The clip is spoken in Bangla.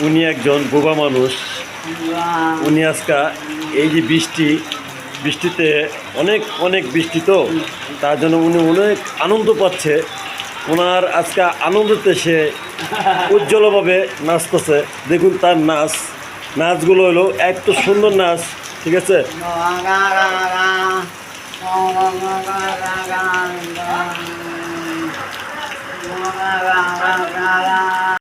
উনি একজন বোবা মানুষ। উনি আজকে এই যে বৃষ্টিতে অনেক অনেক বৃষ্টি, তো তার জন্য উনি অনেক আনন্দ পাচ্ছে। ওনার আজকে আনন্দতে সে উজ্জ্বলভাবে নাচতেছে। দেখুন তার নাচগুলো হলো এত সুন্দর নাচ, ঠিক আছে।